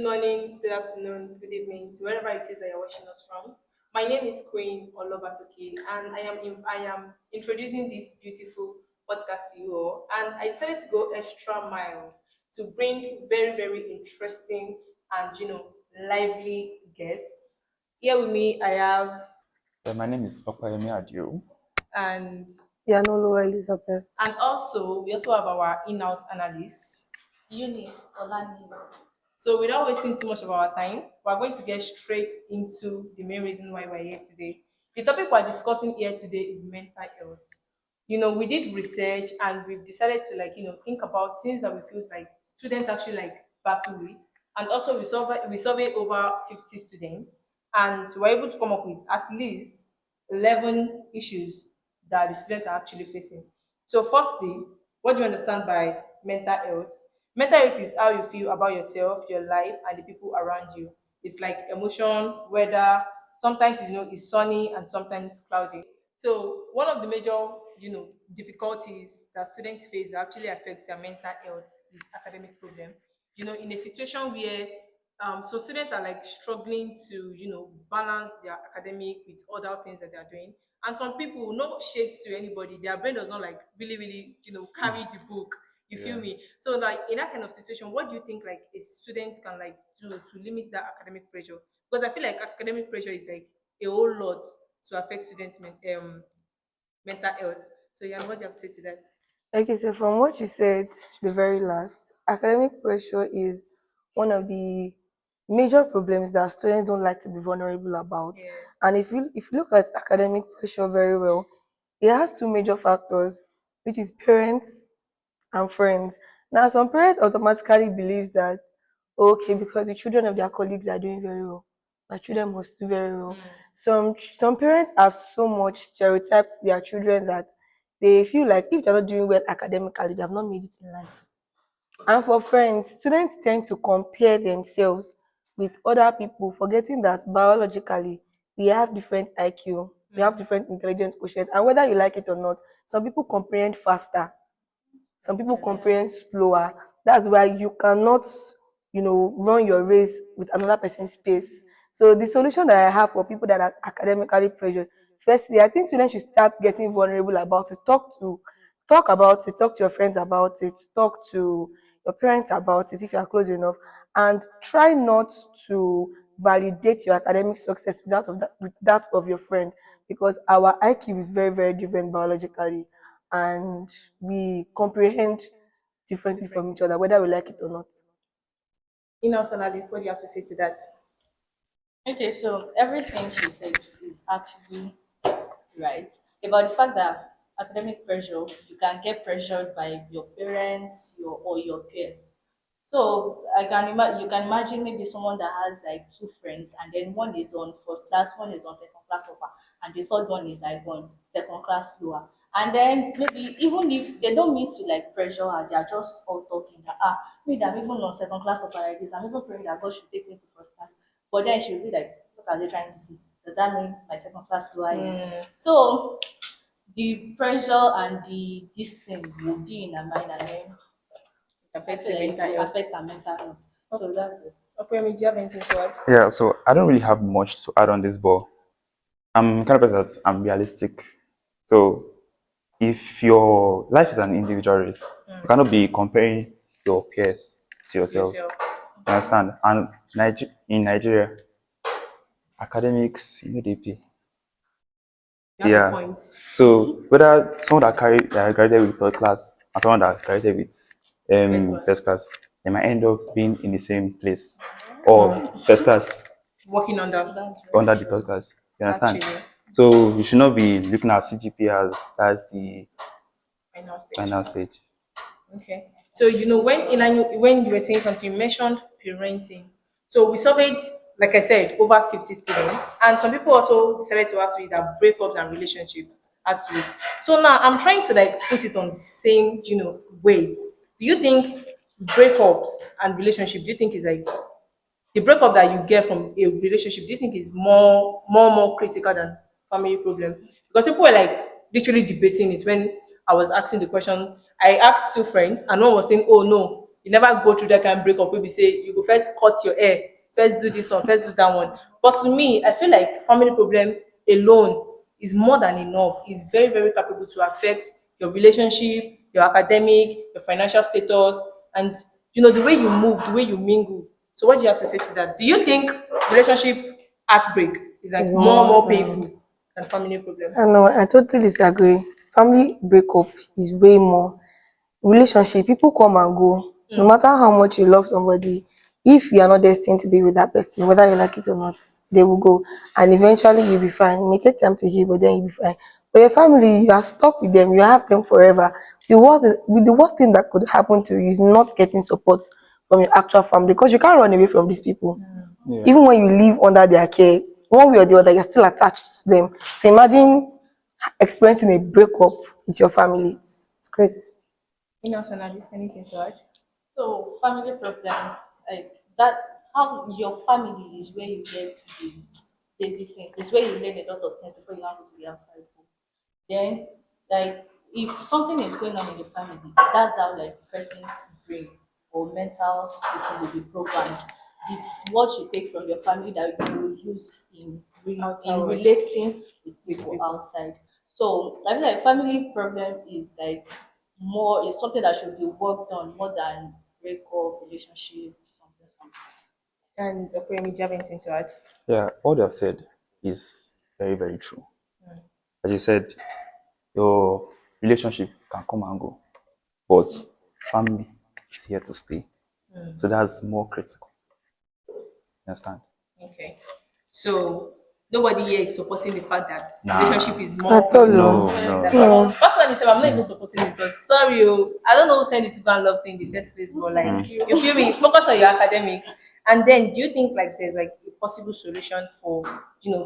morning, good afternoon, good evening to wherever it is that you're watching us from. My name is Queen Olobatuki, and I am introducing this beautiful podcast to you all. And I decided to go extra miles to bring very interesting and lively guests. Here with me, I have My name is Opayemi Adio. and Yanolo Elizabeth. also we also have our in-house analyst. Eunice Olani. So without wasting too much of our time, we're going to get straight into the main reason why we're here today. The topic we're discussing here today is mental health. We did research and we've decided to think about things that we feel like students actually battle with. And also we survey over 50 students and we're able to come up with at least 11 issues that the students are actually facing. So firstly, what do you understand by mental health? Mental health is how you feel about yourself, your life, and the people around you. It's like emotion, weather. Sometimes it's sunny and sometimes cloudy. So one of the major difficulties that students face that actually affects their mental health is academic problem. In a situation where so students are struggling to balance their academic with other things that they are doing, and some people, no shades to anybody, their brain does not really carry the book. You feel Yeah. me? So in that kind of situation, what do you think a student can do to limit that academic pressure? Because I feel like academic pressure is a whole lot to affect students' mental health. So yeah, what do you have to say to that? Okay, so from what you said, the very last, academic pressure is one of the major problems that students don't like to be vulnerable about. Yeah. And if you look at academic pressure very well, it has two major factors, which is parents and friends. Now, some parents automatically believes that okay, because the children of their colleagues are doing very well, my children must do very well. Some parents have so much stereotyped their children that they feel like if they're not doing well academically, they have not made it in life. And for friends, students tend to compare themselves with other people, forgetting that biologically we have different IQ, we have different intelligence quotients, and whether you like it or not, some people comprehend faster, some people comprehend slower. That's why you cannot, run your race with another person's pace. So the solution that I have for people that are academically pressured, firstly, I think students should start getting vulnerable about it. Talk about it, talk to your friends about it, talk to your parents about it if you are close enough, and try not to validate your academic success with that of your friend, because our IQ is very different biologically, and we comprehend differently from each other, whether we like it or not. In-house analyst, what do you have to say to that? Okay, so everything she said is actually right about the fact that academic pressure, you can get pressured by your parents, your peers. So you can imagine maybe someone that has like two friends, and then one is on first class, one is on second class upper, and the third one is like on second class lower. And then maybe even if they don't mean to like pressure her, they are just all talking that me that I'm even on second class upper like this, I'm even praying that God should take me to first class. But then she'll be like, what are they trying to say? Does that mean my second class lower is? So the pressure and the this thing will be in her mind, and then It I affects feel the like it mental will health. affect her mental health. So that's it. Okay, do you have anything to add? Yeah, so I don't really have much to add on this, but I'm kind of person that I'm realistic. So if your life is an individual race, you cannot be comparing your peers to To yourself. yourself. You understand? And in Nigeria, academics, they pay. You have a Yeah. point. So whether someone that graduated with third class and someone that graduated with First class. first class, they might end up being in the same place. Or first class Working on that, That's right. under the third class. You understand? actually, So you should not be looking at CGP as that's the final stage. final stage. Okay. So when you were saying something, you mentioned parenting. So we surveyed, like I said, over 50 students, and some people also decided to ask me that breakups and relationship add to it. So now I'm trying to put it on the same, weight. Do you think breakups and relationship? Do you think is the breakup that you get from a relationship? Do you think is more critical than family problem? Because people were literally debating it when I was asking the question. I asked two friends, and one was saying, "Oh no, You never go through that kind of breakup where we say you go first cut your hair, first do this one, first do that one. But to me, I feel like family problem alone is more than enough. It's very, very capable to affect your relationship, your academic, your financial status, and the way you move, the way you mingle. So what do you have to say to that? Do you think relationship heartbreak is like It's more more than. painful than family problem? I know, I totally disagree. Family breakup is way more. Relationship, people come and go. No matter how much you love somebody, if you are not destined to be with that person, whether you like it or not, they will go. And eventually you'll be fine. It may take time to heal, but then you'll be fine. But your family, you are stuck with them, you have them forever. The worst thing that could happen to you is not getting support from your actual family because you can't run away from these people. Yeah. Even when you live under their care, one way or the other, you're still attached to them. So imagine experiencing a breakup with your family. It's crazy. Analyst, anything to add? So family problem, like that, how your family is where you get the basic things. It's where you learn a lot of things before you have to the outside world. Then, like, if something is going on in the family, that's how like the person's brain or mental system will be programmed. It's what you take from your family that you will use Outside in world. relating with With people people. outside. So I feel like family problem is like more is something that should be worked on more than breakup, relationship, something, something. And Okoyemi, do you have anything to add? Yeah, all you have said is very, very true. As you said, your relationship can come and go, but family is here to stay. So that's more critical. You understand? Okay. So nobody here is supporting the fact that Nah, relationship is I more told painful no, you. than no. family. No. Personally, so I'm not even supporting it because sorry, I don't know who sent this to go and love to in the first place, but like you feel me, focus on your academics. And then do you think like there's like a possible solution for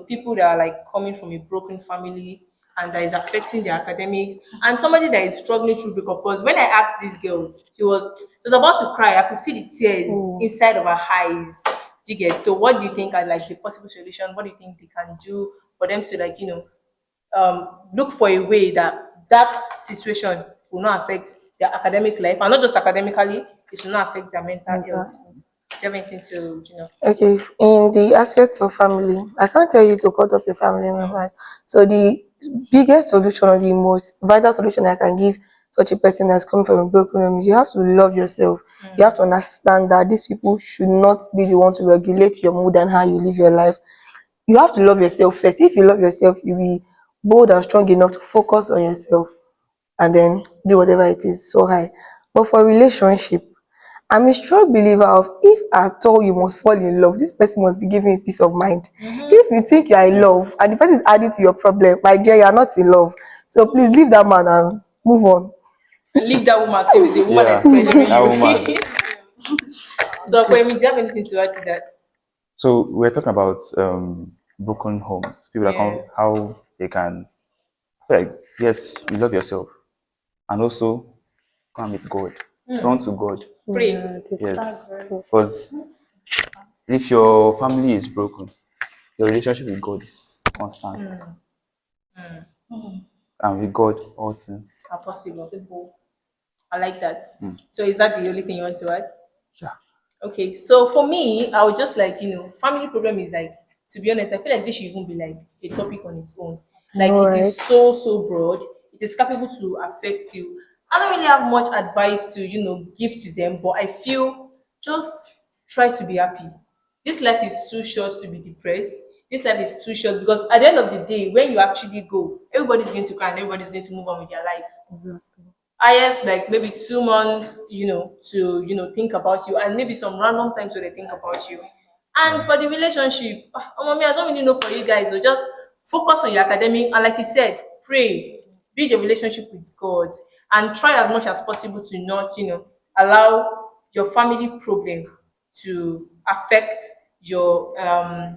people that are like coming from a broken family and that is affecting their academics and somebody that is struggling through breakup? Because when I asked this girl, she was about to cry. I could see the tears inside of her eyes. Do you get? So what do you think are like the possible solution? What do you think they can do for them to like look for a way that situation will not affect their academic life and not just academically, it will not affect their mental health. Do you have anything to Okay, in the aspect of family, I can't tell you to cut off your family members. So the biggest solution or the most vital solution I can give such a person that's coming from a broken home is you have to love yourself. You have to understand that these people should not be the one to regulate your mood and how you live your life. You have to love yourself first. If you love yourself, you'll be bold and strong enough to focus on yourself and then do whatever it is so high. But for relationship, I'm a strong believer of if at all you must fall in love, this person must be giving you peace of mind. If you think you are in love and the person is adding to your problem, my dear, you are not in love. So please leave that man and move on. and leave that woman too is a woman that Yeah, is pressuring that woman. you. So Kwemi, do you have anything to add to that? So we're talking about broken homes. People that Yeah. come, how they can, like, yes, you love yourself, and also come with God. Turn to God. Pray. Yes, because if your family is broken, your relationship with God is constant, and with God, all things. Are possible. I like that. So is that the only thing you want to add? Yeah. Okay, so for me, I would just like, family problem is like, to be honest, I feel like this should even be like a topic on its own. Like, All it right. is so, so broad. It is capable to affect you. I don't really have much advice to, give to them, but I feel just try to be happy. This life is too short to be depressed. This life is too short because at the end of the day, when you actually go, everybody's going to cry and everybody's going to move on with their life. Highest like maybe 2 months, to think about you, and maybe some random times where they think about you. And for the relationship, mommy, I don't really know for you guys. So just focus on your academic and, like you said, pray, build your relationship with God, and try as much as possible to not, allow your family problem to affect your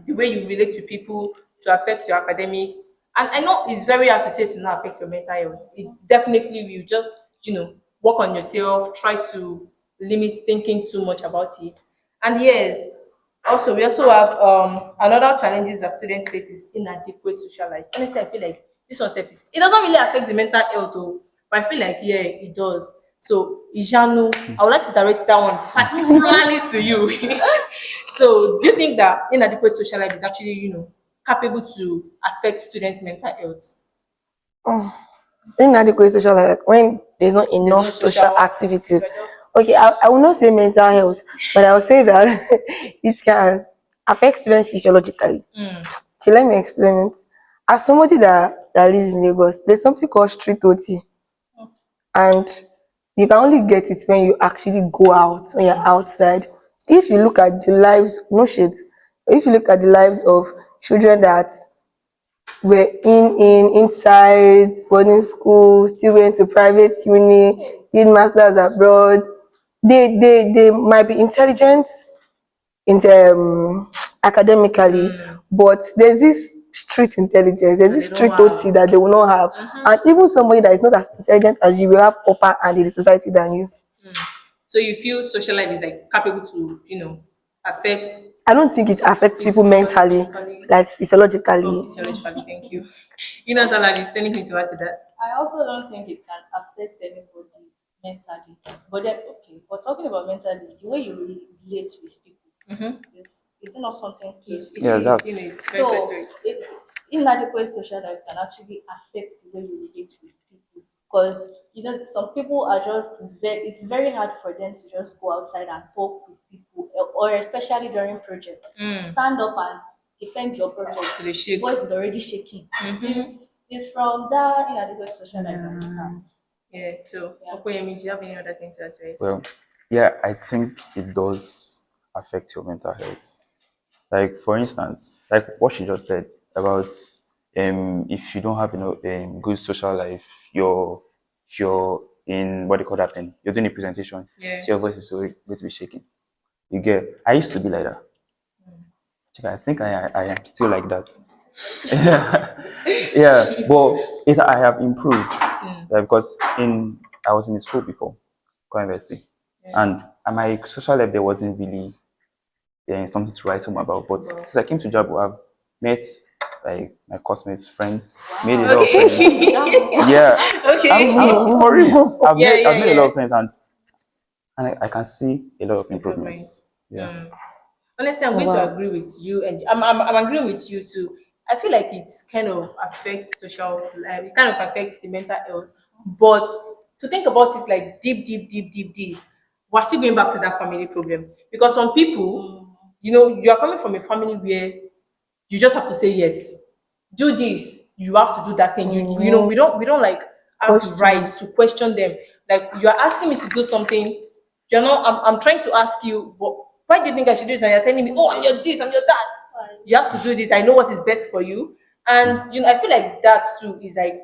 the way you relate to people, to affect your academic. And I know it's very hard to say to not affect your mental health. It definitely will. Just work on yourself. Try to limit thinking too much about it. And yes, also we also have another challenges that students face is inadequate social life. Honestly, I feel like this one self is it doesn't really affect the mental health though, but I feel like yeah, it does. So, Ijanu, I would like to direct that one particularly to you. So, do you think that inadequate social life is actually, capable to affect students' mental health? Oh, inadequate social life, like when there's not There's enough no social social activity. activities. You're just Okay, I will not say mental health, but I will say that it can affect students physiologically. Okay, let me explain it. As somebody that lives in Lagos, there's something called street OT, and you can only get it when you actually go out, when you're outside. If you look at the lives, no shit, if you look at the lives of children that were inside boarding school, still went to private uni, did masters abroad, they might be intelligent in academically, but there's this street intelligence, there's that they this don't street OT have. that they will not have. And even somebody that is not as intelligent as you will have upper hand in the society than you. So you feel social life is like capable to, affect I don't think it affects people mentally, physiologically like or physiologically. physiologically. Thank you. Salad is anything to add to that. I also don't think it can affect anybody mentally. But then, okay, but talking about mentally, the way you relate with people is not something close to It Yeah, you. is, that's it's very close So, to it. inadequate social life can actually affect the way you relate with people. Because, some people are just it's very hard for them to just go outside and talk with people, or especially during projects. Stand up and defend your project. So they shake. Voice is already shaking. It's from that inadequate social life that it starts. Yeah. So, Yeah. Okoyemi, do you have any other thing to add to it? well, yeah, I think it does affect your mental health. Like for instance, like what she just said about if you don't have good social life, you're in what they call that thing. You're doing a presentation, Yeah. so your voice is already going to be shaking. You get I used to be like that. I think I am still like that. Yeah, but I have improved because in I was in school before, university, and my social life there wasn't really something to write home about. But since I came to job, I've met like my classmates, friends, made a lot of friends. Okay. Yeah, I'm Okay. for real. Yeah, yeah, I've made a lot yeah. of friends, and I can see a lot of Improvement. improvements. Yeah. Honestly, I'm going to Wow. agree with you, and I'm agreeing with you too. I feel like it kind of affects social life. It kind of affects the mental health, but to think about it like deep, deep, deep, deep, deep, we're still going back to that family problem because some people, you are coming from a family where you just have to say yes, do this, you have to do that thing. We don't like have the right Question. to question them. Like you are asking me to do something, I'm trying to ask you, but why do you think I should do this? And you're telling me, oh, I'm your this, I'm your that. You have to do this. I know what is best for you. And I feel like that too is like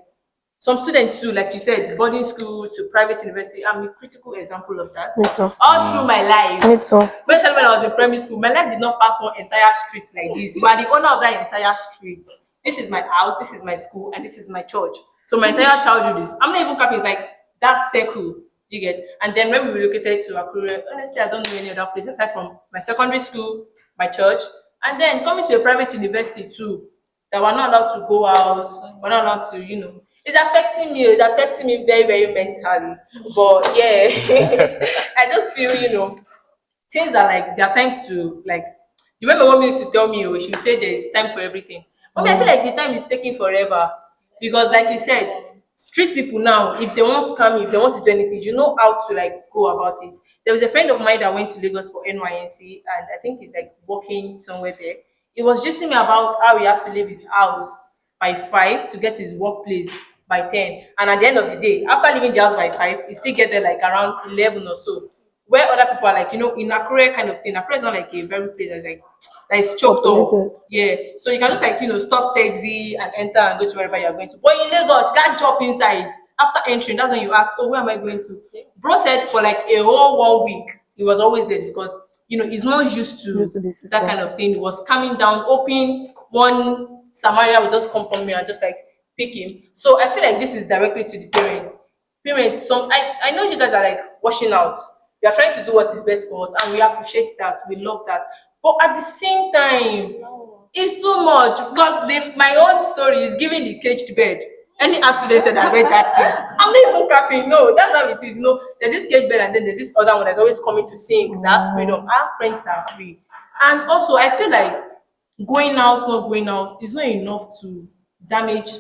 some students too, like you said, boarding school to private university. I'm a critical example of that. Me too. All through my life, Me too. especially when I was in primary school, my life did not pass one entire street like this. You are the owner of that entire street. This is my house, this is my school, and this is my church. So my entire childhood is, I'm not even capping, it's like that circle. Do you get? And then when we relocated to Akure, honestly, I don't know any other place aside from my secondary school, my church, and then coming to a private university too, that we're not allowed to go out, we're not allowed to, it's affecting me very, very mentally. But yeah, I just feel, things are like there are times to like the way my mom used to tell me, oh, she would say there is time for everything. Mommy, I feel like the time is taking forever because, like you said, street people now, if they want to scam you, if they want to do anything, you know how to like go about it. There was a friend of mine that went to Lagos for NYNC, and I think he's like working somewhere there. He was just telling me about how he has to leave his house by 5 to get to his workplace by 10. And at the end of the day, after leaving the house by 5, he still get there like around 11 or so. Where other people are like, in Akure kind of thing. Akure is not like a very place that's like that is choked up. Populated. Yeah. So you can just like, stop taxi and enter and go to wherever you're going to. But in Lagos, you can't jump inside. After entering, that's when you ask, oh, where am I going to? Bro said for like a whole 1 week, he was always late because he's not used Used to to the that system. kind of thing. He was coming down, hoping one Samaria would just come from me and just like pick him. So I feel like this is directly to the parents. Parents, I know you guys are like washing out. We are trying to do what is best for us, and we appreciate that. We love that. But at the same time, it's too much because my own story is giving the caged bird. Any art student said I read that thing. I'm not even capping. No, that's how it is. There's this cage bed and then there's this other one that's always coming to sing. That's freedom. I have friends that are free. And also I feel like going out, not going out is not enough to damage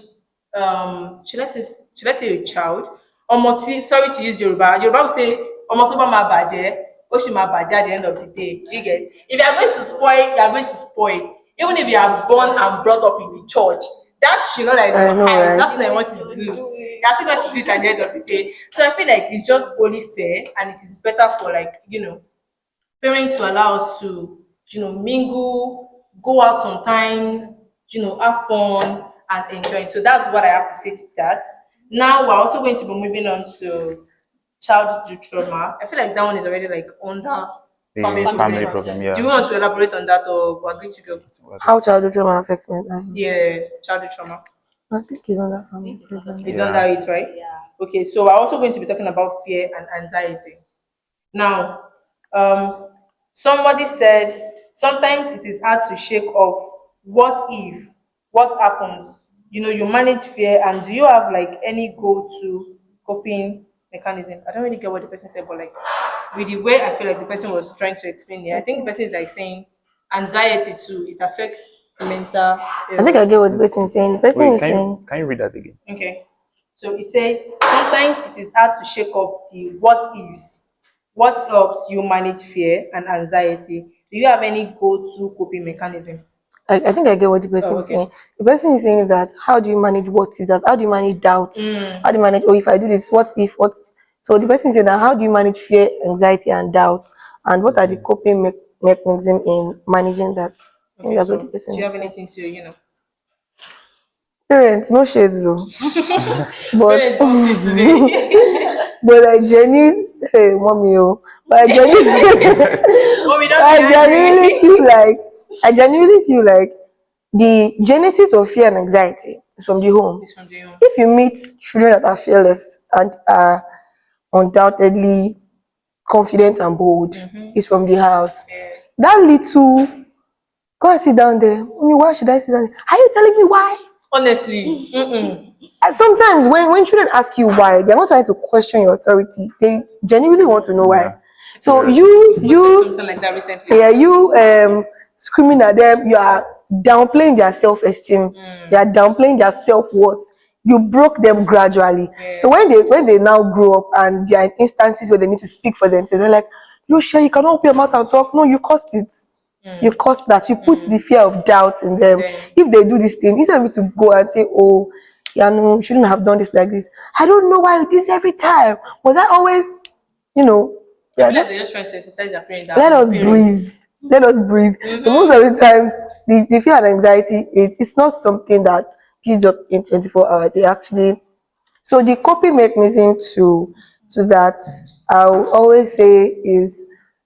should I say a child? Sorry to use Yoruba. Yoruba will say Omo to ba ma baje, o shi ma baje at the end of the day. Do you get? If you are going to spoil, you are going to spoil. Even if you are born and brought up in the church, that should not like I your know, eyes. right? That's what I want to do. You're still going to do it at the end of the day. So I feel like it's just only fair and it is better for parents to allow us to, mingle, go out sometimes, have fun and enjoy it. So that's what I have to say to that. Now we're also going to be moving on to childhood trauma. I feel like that one is already like under The family family problem. problem, Do you yeah. want to elaborate on that or we're good to go? How childhood trauma affects mental health. Yeah, childhood trauma. I think it's under family think it's under problem. It's Yeah. under it, right? Yeah. Okay, so we're also going to be talking about fear and anxiety. Now, somebody said sometimes it is hard to shake off what if, what happens. You manage fear, and do you have like any go-to coping mechanism? I don't really get what the person said, but like with the way I feel like the person was trying to explain it, I think the person is like saying anxiety too. It affects mental I think I health. get what the person is saying. The person Wait, is saying, can you read that again? Okay. So it says sometimes it is hard to shake off the what ifs. What helps you manage fear and anxiety? Do you have any go-to coping mechanism? I think I get what the person Oh, is okay. saying. The person is saying that how do you manage what if that? How do you manage doubt? How do you manage, oh, if I do this, what if, what? So the person is saying that how do you manage fear, anxiety, and doubt? And what are the coping mechanism in managing that? I think Okay, that's what so the do person you is have saying. anything to, Parents, no shades though. But parents don't see today? but I genuinely, hey, mommy, oh, but I genuinely, Oh, we don't be I genuinely angry. feel like, I genuinely feel like the genesis of fear and anxiety is from the home. It's from the home. If you meet children that are fearless and are undoubtedly confident and bold, it's from the house. Yeah. That little, go and sit down there. Mommy, why should I sit down there? Are you telling me why? Honestly, And sometimes when children ask you why, they're not trying to question your authority. They genuinely want to know why. Yeah. So Curiosity. posted you something like that recently. yeah, you screaming at them, you are downplaying their self-esteem, you are downplaying their self-worth. You broke them gradually. Yeah. So when they now grow up and there are instances where they need to speak for themselves, they're like, you sure you cannot open your mouth and talk? No, you caused it. You caused that. You put the fear of doubt in them. Then- If they do this thing, instead of you to go and say, oh, yeah, no, you shouldn't have done this like this. I don't know why you do this every time. Was I always, I yeah, feel like just they're just trying to exercise their brain let us parents. breathe. Let us breathe. So most of the times, the fear and anxiety, it's not something that builds up in 24 hours. They actually, so the coping mechanism to that, I'll always say is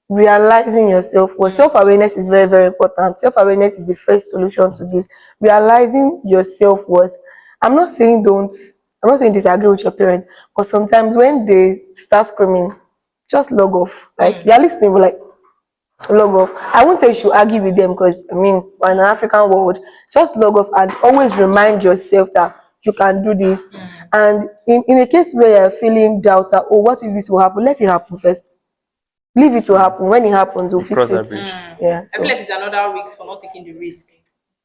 realizing yourself. Well, self-awareness is very, very important. Self-awareness is the first solution to this. Realizing your self-worth. I'm not saying don't, I'm not saying disagree with your parents, but sometimes when they start screaming, just log off. Like they are listening, but like log off. I won't say you should argue with them because I mean we're in an African world. Just log off and always remind yourself that you can do this. And in a case where you're feeling doubts that, oh, what if this will happen? Let it happen first. Leave it to happen. When it happens, we'll We fix cross it. that bridge. Yeah. I So feel like it's another risk for not taking the risk.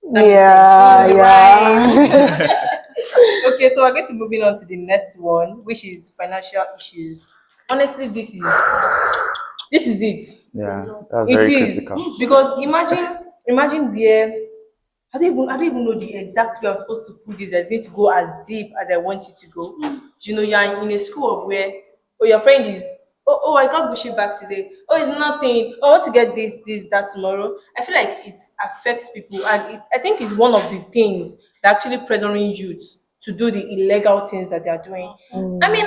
yeah, yeah. Okay, so we're going to moving on to the next one, which is financial issues. Honestly, this is it. Yeah, that's It very is critical. because imagine where I don't even know the exact way I'm supposed to put this. That's going to go as deep as I want it to go. You're in a school of where your friend is I got bushy back today. Oh, it's nothing. Oh, I want to get this, that tomorrow. I feel like it affects people, and I think it's one of the things that actually pressuring youth to do the illegal things that they are doing. I mean,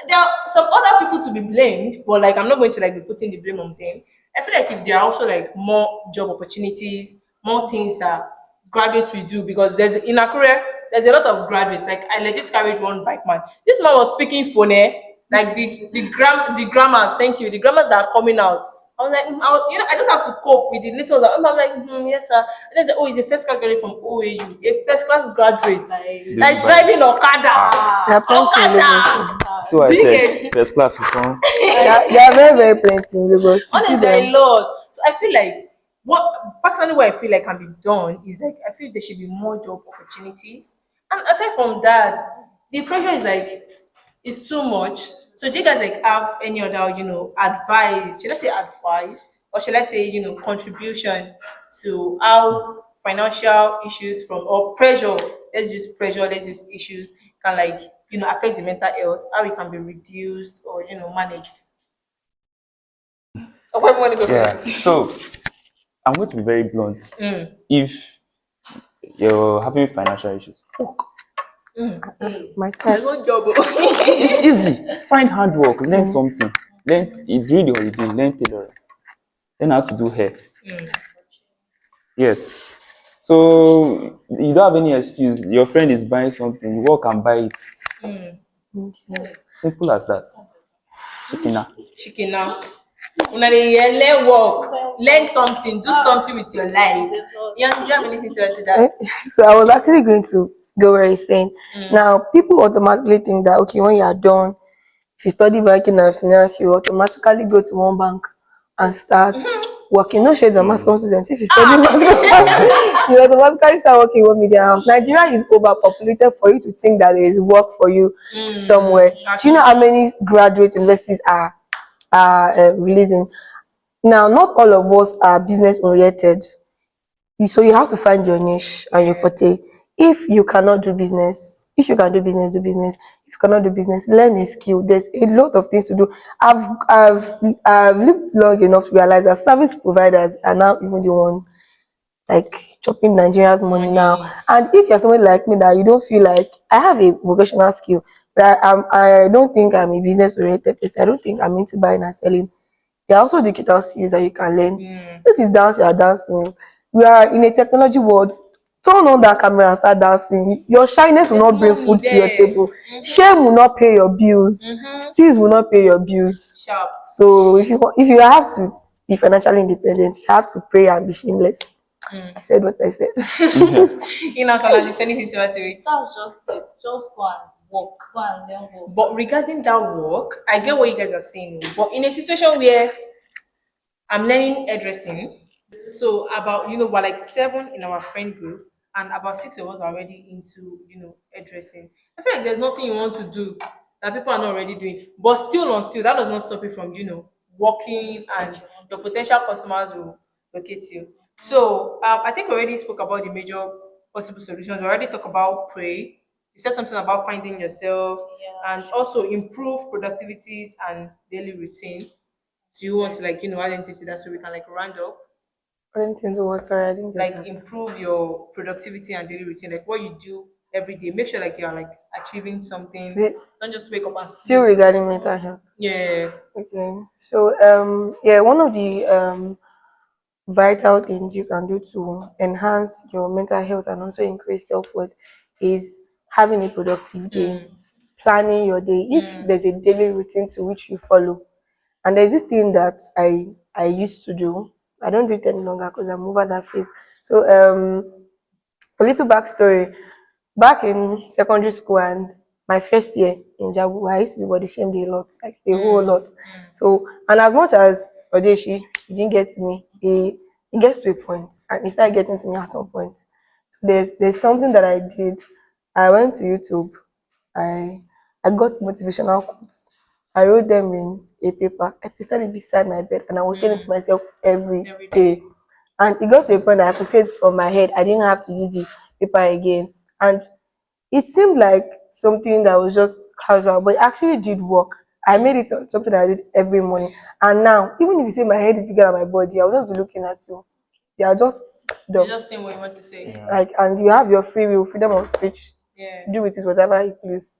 there are some other people to be blamed, but like I'm not going to like be putting the blame on them. I feel like if there are also like more job opportunities, more things that graduates will do, because there's in Akure, there's a lot of graduates. Like I legit carried one bike man. This man was speaking phone, like the grammars, thank you, the grammars that are coming out. I was like, I just have to cope with the little. I'm like, yes, sir. And then, he's a first class graduate from OAU, a first class graduate that is driving Okada. There are plenty in Lagos. Okada. So I Do you said get? first class with one. There are very, very plenty in Lagos. You see Honestly, there are a them. lot. So I feel like what I feel like can be done is like I feel there should be more job opportunities. And aside from that, the pressure is like it's too much. So do you guys like have any other, advice? Should I say advice? Or should I say, contribution to how financial issues from or pressure, let's use issues can like, affect the mental health, how it can be reduced or managed. Or where want to go Yeah. first? So I'm going to be very blunt. If you're having financial issues, work. My I type. want job. It's easy. Find hard work. Learn something. Learn during the holiday. Learn tailoring. Learn how to do hair. Yes. So you don't have any excuse. Your friend is buying something. You work and buy it. Simple as that. Shikina. Shikina. Una dey hear, learn work, learn something, do something with your life. You do you have anything to add to that? So I was actually going to go where he's saying. Now, people automatically think that, okay, when you are done, if you study banking and finance, you automatically go to one bank and start working. No shades on mass comm students. If you study mass comm, you automatically start working in one media house. Nigeria is overpopulated for you to think that there is work for you somewhere. Do you know how many graduate universities are releasing? Now, not all of us are business oriented. So you have to find your niche and your forte. If you cannot do business, if you can do business, do business. If you cannot do business, learn a skill. There's a lot of things to do. I've lived long enough to realize that service providers are now even the one like chopping Nigeria's money now. And if you're someone like me that you don't feel like I have a vocational skill, but I don't think I'm a business oriented person. I don't think I'm into buying and selling. There are also digital skills that you can learn. If it's dance, you are dancing. We are in a technology world. Turn on that camera and start dancing. Your shyness will There's not bring money food to your there. table. Shame will not pay your bills. Steals will not pay your bills. Sharp. So if you have to be financially independent, you have to pray and be shameless. I said what I said. In-house analyst, anything to add to it? That's just it. Just go and work. Go and learn work. But regarding that work, I get what you guys are saying. But in a situation where I'm learning hairdressing, so about we're like seven in our friend group, and about six of us are already into hairdressing. I feel like there's nothing you want to do that people are not already doing, but still on still that does not stop you from working, and your potential customers will locate you. So I think we already spoke about the major possible solutions. We already talked about pray. You said something about finding yourself and also improve productivities and daily routine. Do you want to like add anything to that so we can like round up? I didn't think it was sorry, I didn't get Like that. improve your productivity and daily routine, like what you do every day. Make sure like you're like achieving something. Wait, Don't just wake up and still sleep. regarding mental health. Yeah. Okay. So yeah, one of the vital things you can do to enhance your mental health and also increase self-worth is having a productive day, planning your day. If there's a daily routine to which you follow, and there's this thing that I used to do, I don't do it any longer because I'm over that phase. So a little backstory. Back in secondary school and my first year in Jabu, I used to be body shamed a lot, like a whole lot. So, and as much as Odeshi, he didn't get to me, he gets to a point and he started getting to me at some point. So there's something that I did. I went to YouTube. I I got motivational quotes. I wrote them in a paper. I pasted it beside my bed and I was saying it to myself every Every day. day. And it got to a point that I could say it from my head. I didn't have to use the paper again. And it seemed like something that was just casual, but it actually did work. I made it something I did every morning. And now, even if you say my head is bigger than my body, I'll just be looking at you. They are just You're dumb. just saying what you want to say. Like, and you have your free will, freedom of speech. Yeah. Do with it whatever you please.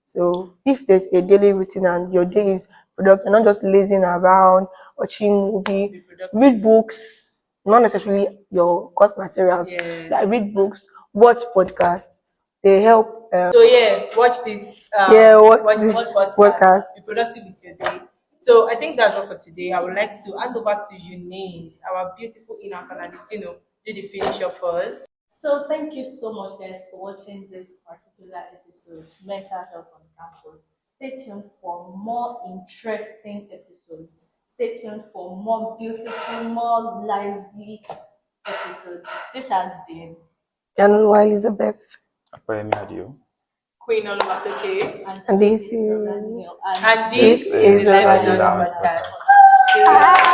So if there's a daily routine and your day is productive, not just lazing around, watching movie, productive. read books, not necessarily your course materials. Yes. Like read books, watch podcasts. They help. So yeah, watch this Yeah, watch watch this this podcast. podcast. Be productive with your day. So I think that's all for today. I would like to hand over to Eunice, our beautiful in-house analyst, do the finish up for us. So thank you so much, guys, for watching this particular episode, Mental Health on Campus. Stay tuned for more interesting episodes. Stay tuned for more beautiful, more lively episodes. This has been And while Elizabeth, Apoyemi Adio. Queen Olumatoke. and and this this is is Daniel. And this this is is the the Lively Livelylounge Lounge Livelylounge podcast. podcast. See you.